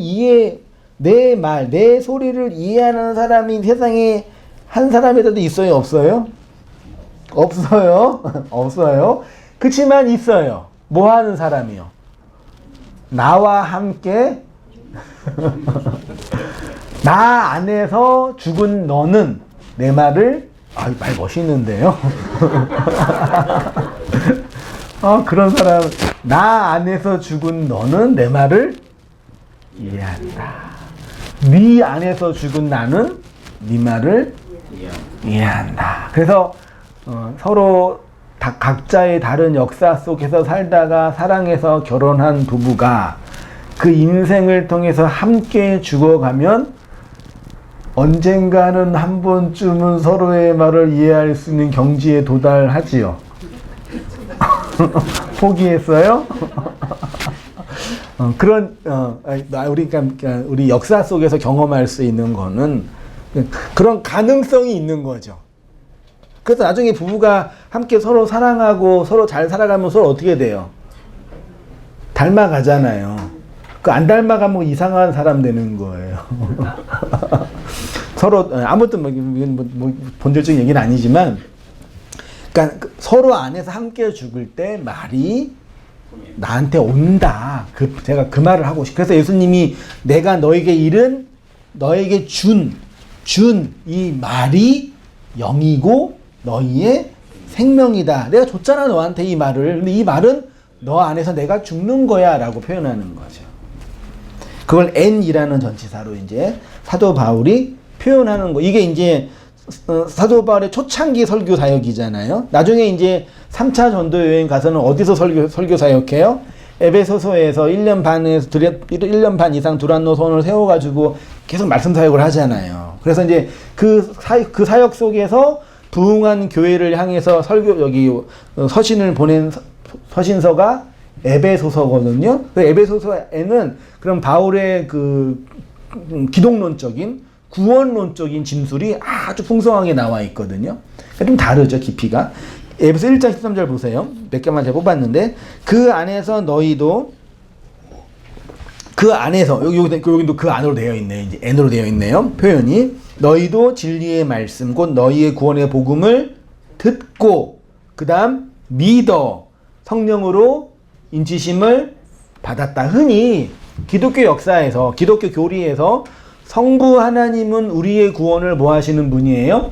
내 소리를 이해하는 사람이 세상에 한 사람이라도 있어요? 없어요? 없어요. 없어요. 그치만 있어요. 뭐 하는 사람이요? 나와 함께 나 안에서 죽은 너는 내 말을 말 멋있는데요. 그런 사람 나 안에서 죽은 너는 내 말을 이해한다. 네 안에서 죽은 나는 네 말을 이해한다. 그래서 서로 각자의 다른 역사 속에서 살다가 사랑해서 결혼한 부부가 그 인생을 통해서 함께 죽어가면 언젠가는 한 번쯤은 서로의 말을 이해할 수 있는 경지에 도달하지요. 포기했어요? 우리 역사 속에서 경험할 수 있는 거는 그런 가능성이 있는 거죠. 그래서 나중에 부부가 함께 서로 사랑하고 서로 잘 살아가면 서로 어떻게 돼요? 닮아가잖아요. 그 안 닮아가면 이상한 사람 되는 거예요. 서로 아무튼 본질적인 얘기는 아니지만, 그러니까 서로 안에서 함께 죽을 때 말이 나한테 온다. 제가 그 말을 하고 싶어요. 그래서 예수님이 내가 너에게 준 이 말이 영이고 너희의 생명이다. 내가 줬잖아 너한테 이 말을. 근데 이 말은 너 안에서 내가 죽는 거야 라고 표현하는 거죠. 그걸 n이라는 전치사로 이제 사도 바울이 표현하는 거. 이게 이제 사도 바울의 초창기 설교 사역이잖아요. 나중에 이제 3차 전도 여행 가서는 어디서 설교 사역해요? 에베소서에서 1년 반 이상 두란노 손을 세워가지고 계속 말씀 사역을 하잖아요. 그래서 이제 그 사역 속에서 부흥한 교회를 향해서 서신을 보낸 서신서가 에베소서거든요. 그 에베소서에는 그럼 바울의 그 기독론적인 구원론적인 진술이 아주 풍성하게 나와 있거든요. 좀 다르죠, 깊이가. 에베소 1장 13절 보세요. 몇 개만 제가 뽑았는데, 그 안에서 너희도, 그 안에서, 여기도 그 안으로 되어 있네요. 이제 N으로 되어 있네요. 표현이. 너희도 진리의 말씀, 곧 너희의 구원의 복음을 듣고, 그 다음 믿어 성령으로 인치심을 받았다. 흔히 기독교 역사에서, 기독교 교리에서 성부 하나님은 우리의 구원을 뭐 하시는 분이에요?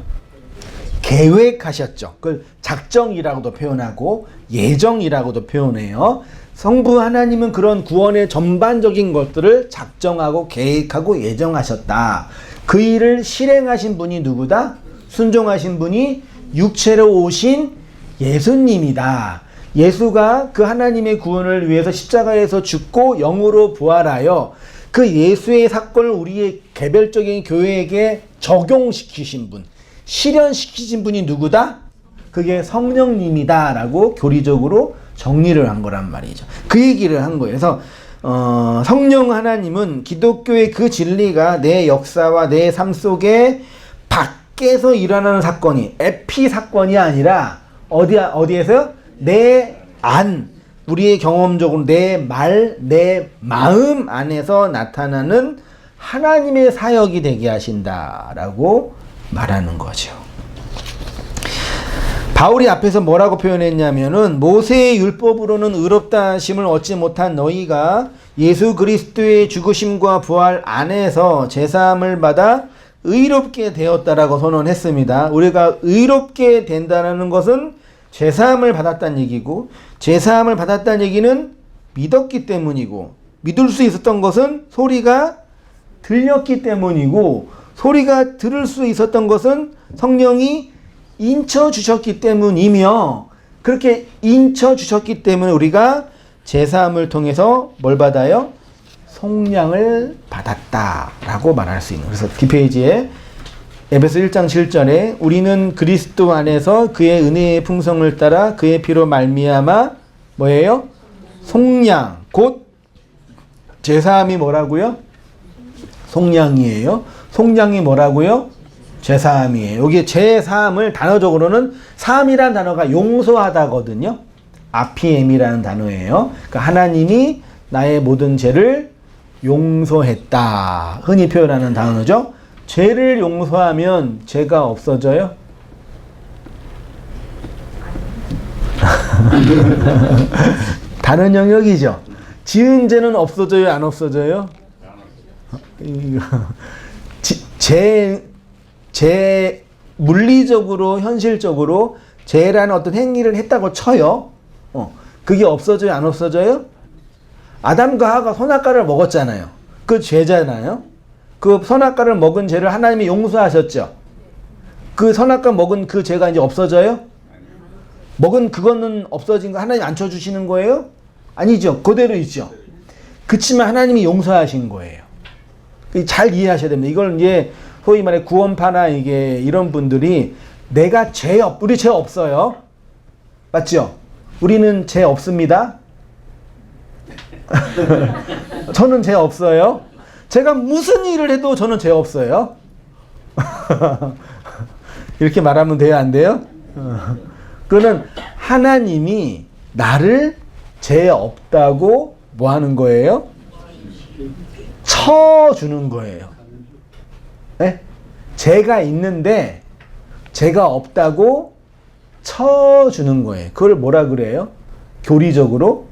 계획하셨죠. 그걸 작정이라고도 표현하고 예정이라고도 표현해요. 성부 하나님은 그런 구원의 전반적인 것들을 작정하고 계획하고 예정하셨다. 그 일을 실행하신 분이 누구다? 순종하신 분이 육체로 오신 예수님이다. 예수가 그 하나님의 구원을 위해서 십자가에서 죽고 영으로 부활하여 그 예수의 사건을 우리의 개별적인 교회에게 적용시키신 분, 실현시키신 분이 누구다? 그게 성령님이다 라고 교리적으로 정리를 한 거란 말이죠. 그 얘기를 한 거예요. 그래서 성령 하나님은 기독교의 그 진리가 내 역사와 내 삶 속에 밖에서 일어나는 사건이 에피 사건이 아니라 어디에서요? 내 안, 우리의 경험적으로 내 말, 내 마음 안에서 나타나는 하나님의 사역이 되게 하신다라고 말하는 거죠. 바울이 앞에서 뭐라고 표현했냐면은 모세의 율법으로는 의롭다 하심을 얻지 못한 너희가 예수 그리스도의 죽으심과 부활 안에서 제사함을 받아 의롭게 되었다라고 선언했습니다. 우리가 의롭게 된다는 것은 제사함을 받았다는 얘기고, 제사함을 받았다는 얘기는 믿었기 때문이고, 믿을 수 있었던 것은 소리가 들렸기 때문이고, 소리가 들을 수 있었던 것은 성령이 인쳐 주셨기 때문이며, 그렇게 인쳐 주셨기 때문에 우리가 제사함을 통해서 뭘 받아요? 속량을 받았다라고 말할 수 있는. 그래서 뒷페이지에 에베소 1장 7절에 우리는 그리스도 안에서 그의 은혜의 풍성을 따라 그의 피로 말미암아 뭐예요? 속량, 곧 제사함이 뭐라고요? 속량이에요. 속량이 뭐라고요? 제사함이에요. 여기 제사함을 단어적으로는 사함이라는 단어가 용서하다거든요. 아피엠이라는 단어예요. 그러니까 하나님이 나의 모든 죄를 용서했다. 흔히 표현하는 단어죠. 죄를 용서하면 죄가 없어져요? 다른 영역이죠. 지은 죄는 없어져요? 안 없어져요? 제 물리적으로 현실적으로 죄라는 어떤 행위를 했다고 쳐요. 그게 없어져요? 안 없어져요? 아담과 하가 선악과를 먹었잖아요. 그 죄잖아요. 그 선악과를 먹은 죄를 하나님이 용서하셨죠. 그 선악과 먹은 그 죄가 이제 없어져요? 먹은 그거는 없어진 거 하나님 안 쳐주시는 거예요? 아니죠. 그대로 있죠. 그치만 하나님이 용서하신 거예요. 잘 이해하셔야 됩니다. 이걸 이제 소위 말해 구원파나 이게 이런 분들이 내가 우리 죄 없어요. 맞죠? 우리는 죄 없습니다. 저는 죄 없어요. 제가 무슨 일을 해도 저는 죄 없어요. 이렇게 말하면 돼요? 안 돼요? 그거는 하나님이 나를 죄 없다고 뭐 하는 거예요? 쳐주는 거예요. 네? 죄가 있는데 죄가 없다고 쳐주는 거예요. 그걸 뭐라 그래요? 교리적으로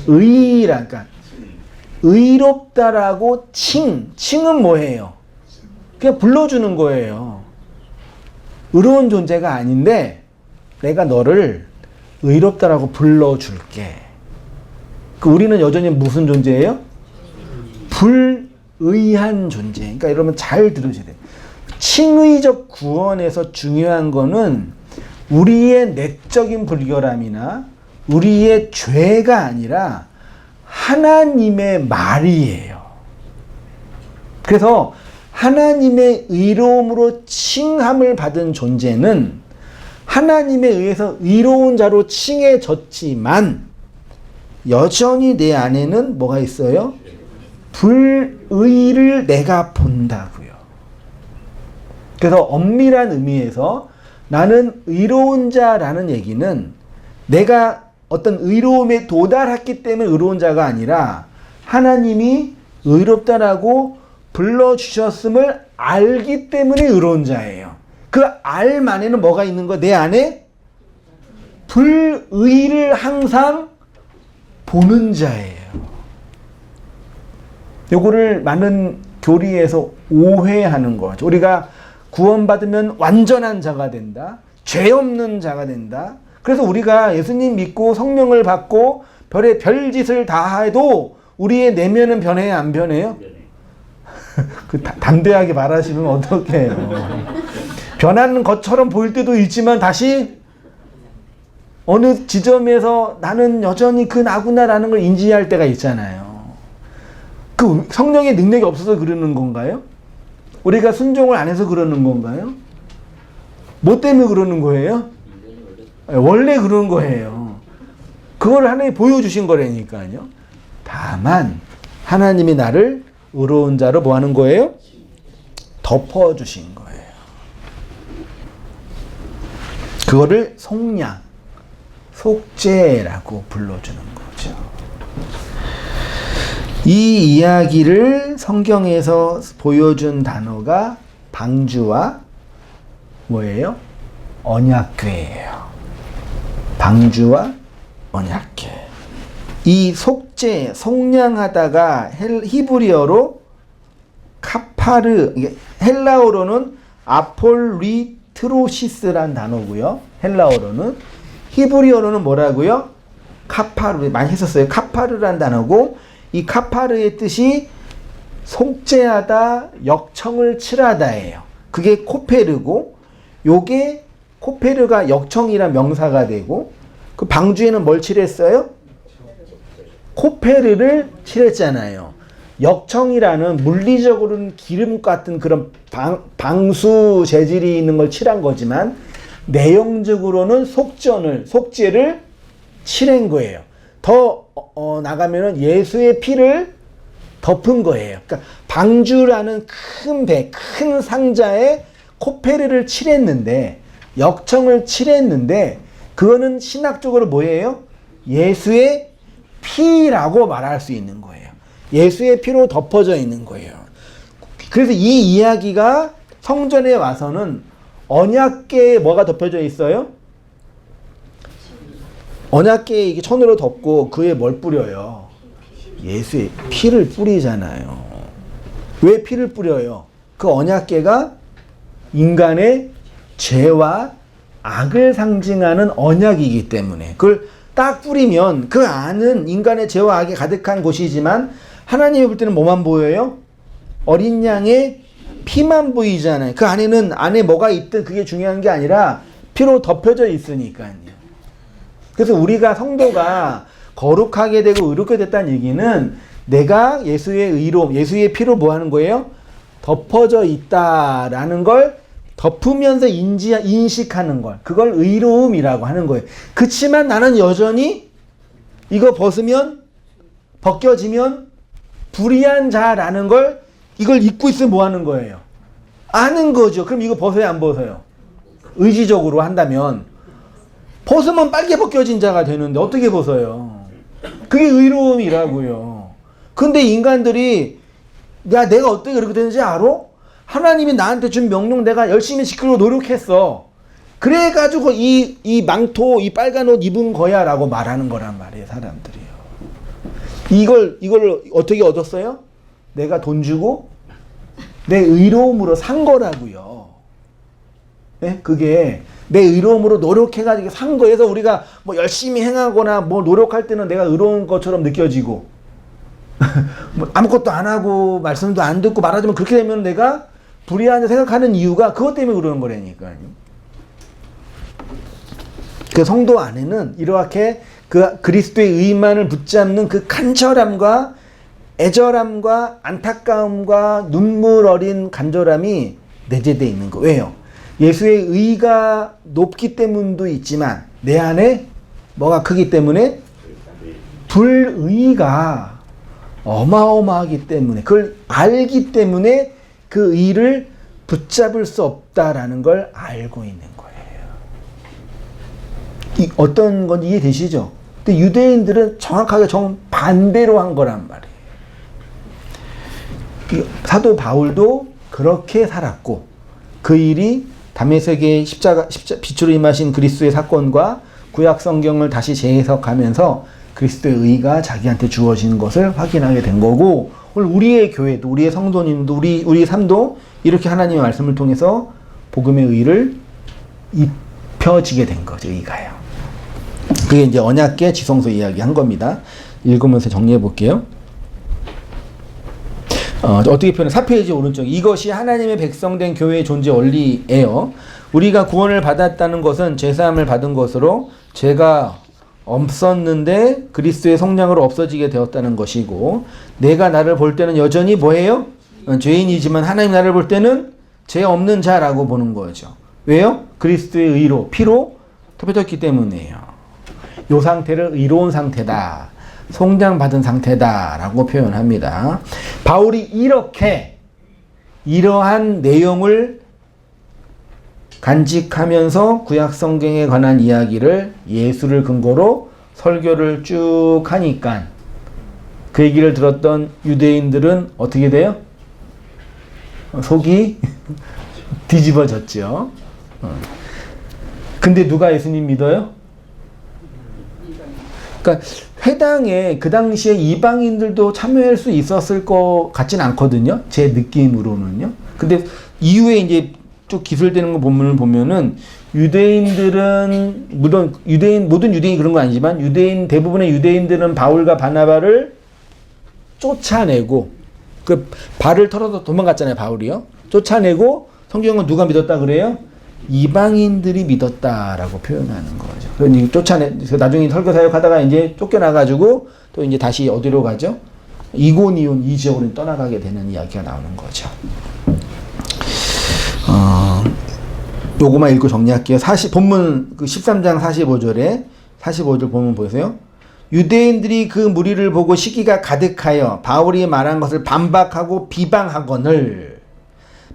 칭의라니까 의롭다라고 칭은 뭐예요? 그냥 불러주는 거예요. 의로운 존재가 아닌데 내가 너를 의롭다라고 불러줄게. 우리는 여전히 무슨 존재예요? 불의한 존재. 그러니까 여러분 잘 들으셔야 돼요. 칭의적 구원에서 중요한 거는 우리의 내적인 불결함이나 우리의 죄가 아니라 하나님의 말이에요. 그래서 하나님의 의로움으로 칭함을 받은 존재는 하나님에 의해서 의로운 자로 칭해졌지만 여전히 내 안에는 뭐가 있어요? 불의를 내가 본다고요. 그래서 엄밀한 의미에서 나는 의로운 자라는 얘기는 내가 어떤 의로움에 도달했기 때문에 의로운 자가 아니라 하나님이 의롭다라고 불러주셨음을 알기 때문에 의로운 자예요. 그 알만에는 뭐가 있는 거야? 내 안에 불의를 항상 보는 자예요. 요거를 많은 교리에서 오해하는 거죠. 우리가 구원받으면 완전한 자가 된다. 죄 없는 자가 된다. 그래서 우리가 예수님 믿고 성령을 받고 별짓을 다 해도 우리의 내면은 변해요, 안 변해요? 그 담대하게 말하시면 어떡해요. 변하는 것처럼 보일 때도 있지만 다시 어느 지점에서 나는 여전히 그 나구나라는 걸 인지할 때가 있잖아요. 그 성령의 능력이 없어서 그러는 건가요? 우리가 순종을 안 해서 그러는 건가요? 뭐 때문에 그러는 거예요? 원래 그런 거예요. 그걸 하나님이 보여주신 거라니까요. 다만 하나님이 나를 의로운 자로 뭐 하는 거예요? 덮어주신 거예요. 그거를 속량, 속죄라고 불러주는 거죠. 이 이야기를 성경에서 보여준 단어가 방주와 뭐예요? 언약궤예요. 방주와 언약궤. 이 속죄, 속량하다가 히브리어로 카파르, 헬라어로는 아폴리트로시스란 단어고요. 헬라어로는. 히브리어로는 뭐라고요? 카파르, 많이 했었어요. 카파르란 단어고, 이 카파르의 뜻이 속죄하다, 역청을 칠하다예요. 그게 코페르고, 요게 코페르가 역청이란 명사가 되고, 그 방주에는 뭘 칠했어요? 코페르를 칠했잖아요. 역청이라는 물리적으로는 기름 같은 그런 방수 재질이 있는 걸 칠한 거지만 내용적으로는 속죄를 칠한 거예요. 더 나가면은 예수의 피를 덮은 거예요. 그러니까 방주라는 큰 배, 큰 상자에 코페르를 칠했는데, 역청을 칠했는데, 그거는 신학적으로 뭐예요? 예수의 피라고 말할 수 있는 거예요. 예수의 피로 덮어져 있는 거예요. 그래서 이 이야기가 성전에 와서는 언약궤에 뭐가 덮여져 있어요? 언약궤에 이게 천으로 덮고 그에 뭘 뿌려요? 예수의 피를 뿌리잖아요. 왜 피를 뿌려요? 그 언약궤가 인간의 죄와 악을 상징하는 언약이기 때문에 그걸 딱 뿌리면 그 안은 인간의 죄와 악이 가득한 곳이지만 하나님이 볼 때는 뭐만 보여요? 어린 양의 피만 보이잖아요. 그 안에 뭐가 있든 그게 중요한 게 아니라 피로 덮여져 있으니까요. 그래서 우리가 성도가 거룩하게 되고 의롭게 됐다는 얘기는 내가 예수의 의로움, 예수의 피로 뭐 하는 거예요? 덮어져 있다라는 걸 덮으면서 인식하는 걸. 그걸 의로움이라고 하는 거예요. 그치만 나는 여전히 이거 벗겨지면 불의한 자라는 걸 이걸 잊고 있으면 뭐 하는 거예요? 아는 거죠. 그럼 이거 벗어요, 안 벗어요? 의지적으로 한다면. 벗으면 빨개 벗겨진 자가 되는데 어떻게 벗어요? 그게 의로움이라고요. 근데 인간들이 야, 내가 어떻게 그렇게 되는지 알아? 하나님이 나한테 준 명령 내가 열심히 지키려고 노력했어. 그래가지고 이 망토, 이 빨간 옷 입은 거야 라고 말하는 거란 말이에요, 사람들이요. 이걸 어떻게 얻었어요? 내가 돈 주고 내 의로움으로 산 거라고요. 네? 그게 내 의로움으로 노력해가지고 산 거에서 우리가 뭐 열심히 행하거나 뭐 노력할 때는 내가 의로운 것처럼 느껴지고 뭐 아무것도 안 하고 말씀도 안 듣고 말하자면 그렇게 되면 내가 불의하다 생각하는 이유가 그것 때문에 그러는 거라니까요. 그 성도 안에는 이렇게 그 그리스도의 의만을 붙잡는 그 간절함과 애절함과 안타까움과 눈물 어린 간절함이 내재되어 있는 거. 왜요? 예수의 의가 높기 때문도 있지만 내 안에 뭐가 크기 때문에 불의가 어마어마하기 때문에 그걸 알기 때문에 그 의를 붙잡을 수 없다라는 걸 알고 있는 거예요. 어떤 건지 이해되시죠? 근데 유대인들은 정확하게 정반대로 한 거란 말이에요. 사도 바울도 그렇게 살았고 그 일이 다메섹의 십자가 빛으로 임하신 그리스도의 사건과 구약 성경을 다시 재해석하면서 그리스도의 의가 자기한테 주어지는 것을 확인하게 된 거고, 오늘 우리의 교회도, 우리의 성도님도, 우리의 삶도 이렇게 하나님의 말씀을 통해서 복음의 의를 입혀지게 된 거죠. 의가요. 그게 이제 언약계 지성소 이야기 한 겁니다. 읽으면서 정리해 볼게요. 어떻게 표현해? 4페이지 오른쪽. 이것이 하나님의 백성된 교회의 존재 원리예요. 우리가 구원을 받았다는 것은 죄사함을 받은 것으로 죄가 없었는데 그리스도의 성량으로 없어지게 되었다는 것이고, 내가 나를 볼 때는 여전히 뭐예요? 죄인이지만 하나님 나를 볼 때는 죄 없는 자라고 보는 거죠. 왜요? 그리스도의 의로, 피로 덮여졌기 때문이에요. 이 상태를 의로운 상태다, 성량받은 상태다라고 표현합니다. 바울이 이러한 내용을 간직하면서 구약 성경에 관한 이야기를 예수를 근거로 설교를 쭉 하니까 그 얘기를 들었던 유대인들은 어떻게 돼요? 속이 뒤집어졌죠. 근데 누가 예수님 믿어요? 그러니까 회당에 그 당시에 이방인들도 참여할 수 있었을 것 같진 않거든요. 제 느낌으로는요. 근데 이후에 이제 쭉 기술되는 거 보면은 유대인들은 물론 모든 유대인이 그런 건 아니지만 대부분의 유대인들은 바울과 바나바를 쫓아내고 그 발을 털어서 도망갔잖아요. 바울이요. 쫓아내고 성경은 누가 믿었다 그래요? 이방인들이 믿었다라고 표현하는 거죠. 그래서 나중에 설교 사역하다가 이제 쫓겨나가지고 또 이제 다시 어디로 가죠? 이고니온 이 지역으로 떠나가게 되는 이야기가 나오는 거죠. 요거만 읽고 정리할게요. 본문 그 13장 45절 보면 보세요. 유대인들이 그 무리를 보고 시기가 가득하여 바울이 말한 것을 반박하고 비방하거늘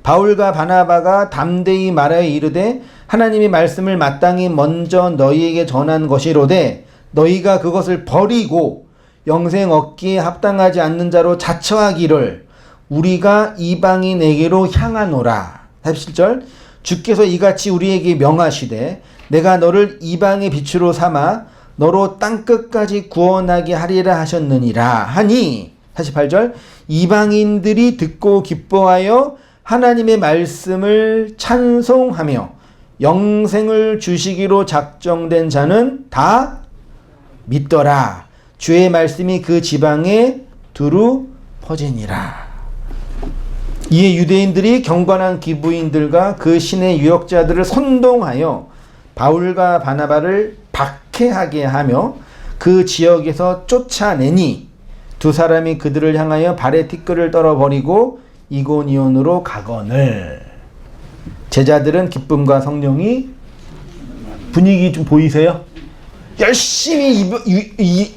바울과 바나바가 담대히 말하여 이르되 하나님의 말씀을 마땅히 먼저 너희에게 전한 것이로되 너희가 그것을 버리고 영생 얻기에 합당하지 않는 자로 자처하기를 우리가 이방인에게로 향하노라. 47절 주께서 이같이 우리에게 명하시되 내가 너를 이방의 빛으로 삼아 너로 땅끝까지 구원하게 하리라 하셨느니라 하니 48절 이방인들이 듣고 기뻐하여 하나님의 말씀을 찬송하며 영생을 주시기로 작정된 자는 다 믿더라. 주의 말씀이 그 지방에 두루 퍼지니라. 이에 유대인들이 경건한 기부인들과 그 신의 유역자들을 선동하여 바울과 바나바를 박해하게 하며 그 지역에서 쫓아내니 두 사람이 그들을 향하여 발에 티끌을 떨어버리고 이고니온으로 가거늘. 제자들은 기쁨과 성령이 분위기 좀 보이세요? 열심히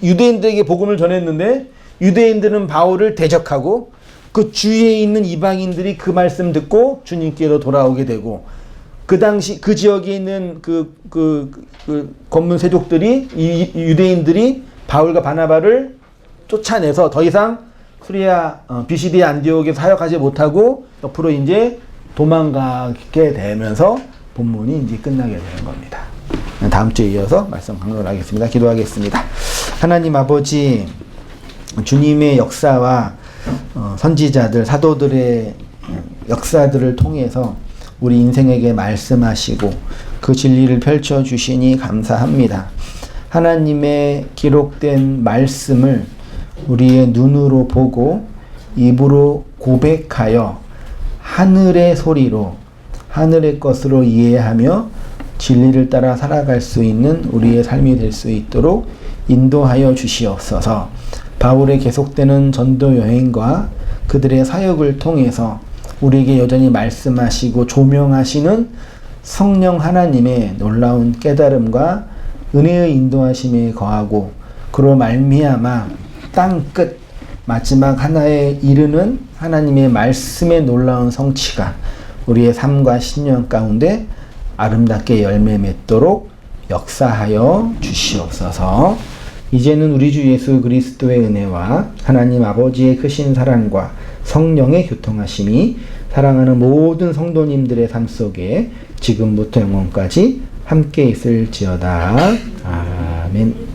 유대인들에게 복음을 전했는데 유대인들은 바울을 대적하고 그 주위에 있는 이방인들이 그 말씀 듣고 주님께로 돌아오게 되고 그 당시 그 지역에 있는 그 검문 세족들이 유대인들이 바울과 바나바를 쫓아내서 더 이상 비시디아 안디옥에 사역하지 못하고 옆으로 이제 도망가게 되면서 본문이 이제 끝나게 되는 겁니다. 다음 주에 이어서 말씀 강론하겠습니다. 기도하겠습니다. 하나님 아버지, 주님의 역사와 선지자들, 사도들의 역사들을 통해서 우리 인생에게 말씀하시고 그 진리를 펼쳐주시니 감사합니다. 하나님의 기록된 말씀을 우리의 눈으로 보고 입으로 고백하여 하늘의 소리로 하늘의 것으로 이해하며 진리를 따라 살아갈 수 있는 우리의 삶이 될 수 있도록 인도하여 주시옵소서. 바울의 계속되는 전도 여행과 그들의 사역을 통해서 우리에게 여전히 말씀하시고 조명하시는 성령 하나님의 놀라운 깨달음과 은혜의 인도하심에 거하고 그로 말미암아 땅 끝 마지막 하나에 이르는 하나님의 말씀의 놀라운 성취가 우리의 삶과 신년 가운데 아름답게 열매 맺도록 역사하여 주시옵소서. 이제는 우리 주 예수 그리스도의 은혜와 하나님 아버지의 크신 사랑과 성령의 교통하심이 사랑하는 모든 성도님들의 삶 속에 지금부터 영원까지 함께 있을지어다. 아멘.